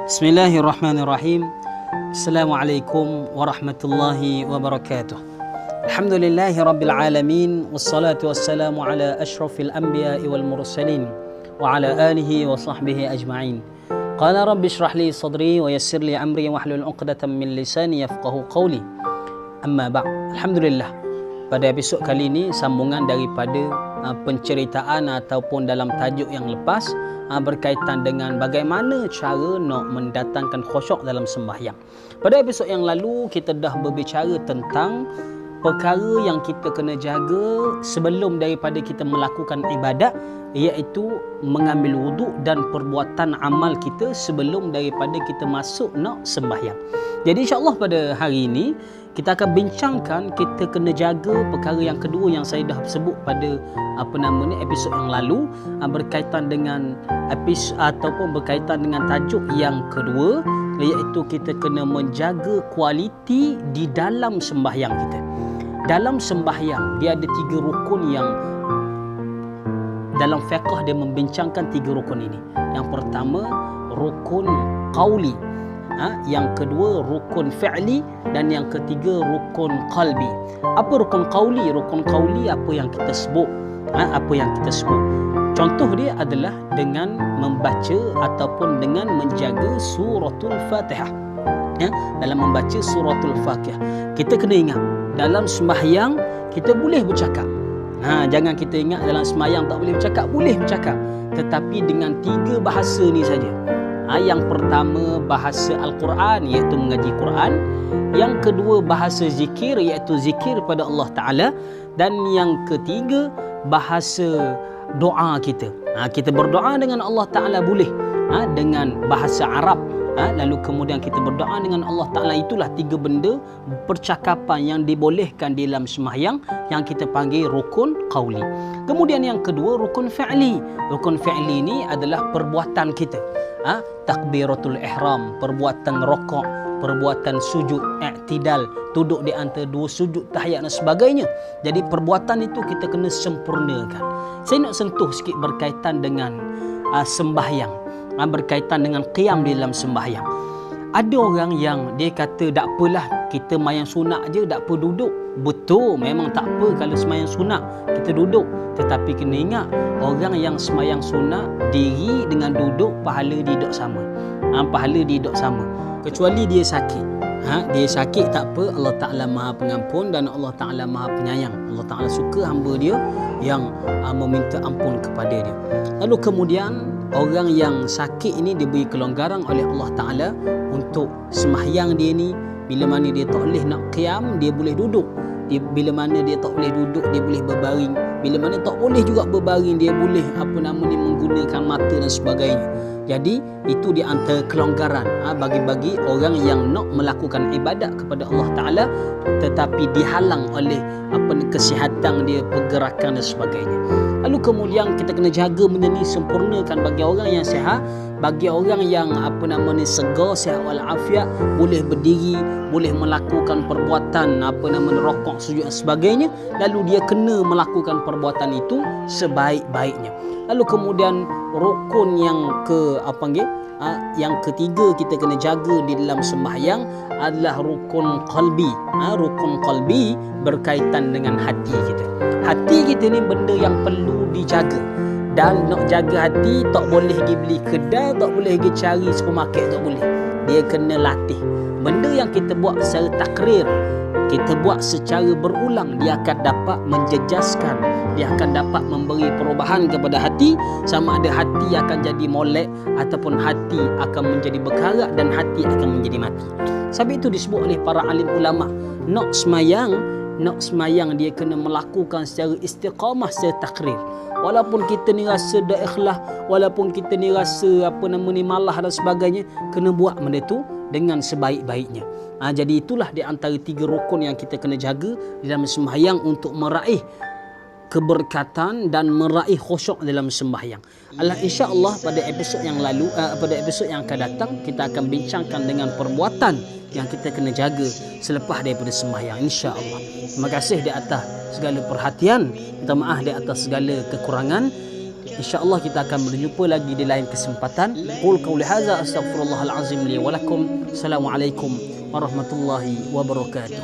Bismillahirrahmanirrahim. Assalamualaikum warahmatullahi wabarakatuh. Alhamdulillahi rabbil alamin. Wassalatu wassalamu ala ashrafil anbiya'i wal mursalin wa ala alihi wa sahbihi ajma'in. Qala rabbi shrah li sadri wa yassir li amri wahlul 'uqdatam min lisani yafqahu qawli. Amma ba'd. Alhamdulillah, pada episod kali ini sambungan daripada penceritaan ataupun dalam tajuk yang lepas berkaitan dengan bagaimana cara nak mendatangkan khusyuk dalam sembahyang. Pada episod yang lalu kita dah berbicara tentang perkara yang kita kena jaga sebelum daripada kita melakukan ibadat, iaitu mengambil wuduk dan perbuatan amal kita sebelum daripada kita masuk nak sembahyang. Jadi insya-Allah pada hari ini kita akan bincangkan kita kena jaga perkara yang kedua yang saya dah sebut pada episod yang lalu, berkaitan dengan ataupun berkaitan dengan tajuk yang kedua, iaitu kita kena menjaga kualiti di dalam sembahyang kita. Dalam sembahyang dia ada 3 rukun yang dalam fiqh dia membincangkan 3 rukun ini. Yang pertama rukun qauli, yang kedua rukun fi'li, dan yang ketiga rukun qalbi. Apa rukun qauli? Rukun qauli apa yang kita sebut, contoh dia adalah dengan membaca ataupun dengan menjaga suratul Fatihah. Dalam membaca suratul Fatihah kita kena ingat, dalam sembahyang kita boleh bercakap. Jangan kita ingat dalam sembahyang tak boleh bercakap. Boleh bercakap, tetapi dengan 3 bahasa ni saja. Yang pertama bahasa Al-Quran, iaitu mengaji Quran. Yang kedua bahasa zikir, iaitu zikir pada Allah Ta'ala. Dan yang ketiga bahasa doa kita. Kita berdoa dengan Allah Ta'ala boleh dengan bahasa Arab. Lalu kemudian kita berdoa dengan Allah Ta'ala. Itulah 3 benda percakapan yang dibolehkan di dalam sembahyang yang kita panggil rukun qauli. Kemudian yang kedua rukun fi'li. Rukun fi'li ini adalah perbuatan kita. Takbiratul ihram, perbuatan rokok, perbuatan sujud, i'tidal, duduk di antara 2 sujud, tahiyat dan sebagainya. Jadi perbuatan itu kita kena sempurnakan. Saya nak sentuh sikit berkaitan dengan sembahyang, berkaitan dengan qiyam di dalam sembahyang. Ada orang yang dia kata tak apalah, kita sembahyang sunat je, tak apa duduk. Betul, memang tak apa kalau sembahyang sunat kita duduk. Tetapi kena ingat, orang yang sembahyang sunat diri dengan duduk pahala dia duduk sama. Pahala dia duduk sama. Kecuali dia sakit. Dia sakit tak apa, Allah Ta'ala Maha Pengampun dan Allah Ta'ala Maha Penyayang. Allah Ta'ala suka hamba dia yang meminta ampun kepada dia. Lalu kemudian orang yang sakit ini diberi kelonggaran oleh Allah Ta'ala untuk sembahyang dia ni. Bila mana dia tak boleh nak qiyam, dia boleh duduk. Bila mana dia tak boleh duduk, dia boleh berbaring. Bila mana tak boleh juga berbaring, dia boleh menggunakan mata dan sebagainya. Jadi itu di antara kelonggaran bagi orang yang nak melakukan ibadat kepada Allah Ta'ala tetapi dihalang oleh kesihatan dia, pergerakan dan sebagainya. Lalu kemudian kita kena jaga benda ni, sempurnakan bagi orang yang sihat. Bagi orang yang segar, sihat walafiat, boleh berdiri, boleh melakukan perbuatan rokok, sujud dan sebagainya, lalu dia kena melakukan perbuatan itu sebaik-baiknya. Lalu kemudian rukun yang ketiga kita kena jaga di dalam sembahyang adalah rukun qalbi. Rukun qalbi berkaitan dengan hati kita. Hati kita ni benda yang perlu dijaga. Dan nak jaga hati, tak boleh pergi beli kedai, tak boleh pergi cari supermarket, tak boleh. Dia kena latih. Benda yang kita buat secara takrir, kita buat secara berulang, dia akan dapat menjejaskan, dia akan dapat memberi perubahan kepada hati. Sama ada hati akan jadi molek ataupun hati akan menjadi berkarat dan hati akan menjadi mati. Sebab itu disebut oleh para alim ulama, nak semayang dia kena melakukan secara istiqamah, secara takrir. Walaupun kita ni rasa dah ikhlas, walaupun kita ni rasa malah dan sebagainya, kena buat benda tu dengan sebaik-baiknya. Jadi itulah di antara 3 rukun yang kita kena jaga di dalam sembahyang untuk meraih keberkatan dan meraih khusyuk dalam sembahyang. Insya-Allah pada episod yang lalu, pada episod yang akan datang, kita akan bincangkan dengan perbuatan yang kita kena jaga selepas daripada sembahyang, insya-Allah. Terima kasih di atas segala perhatian, minta maaf di atas segala kekurangan. InsyaAllah kita akan berjumpa lagi di lain kesempatan. Qul qawli hadza astaghfirullahal azim li wa lakum. Assalamualaikum warahmatullahi wabarakatuh.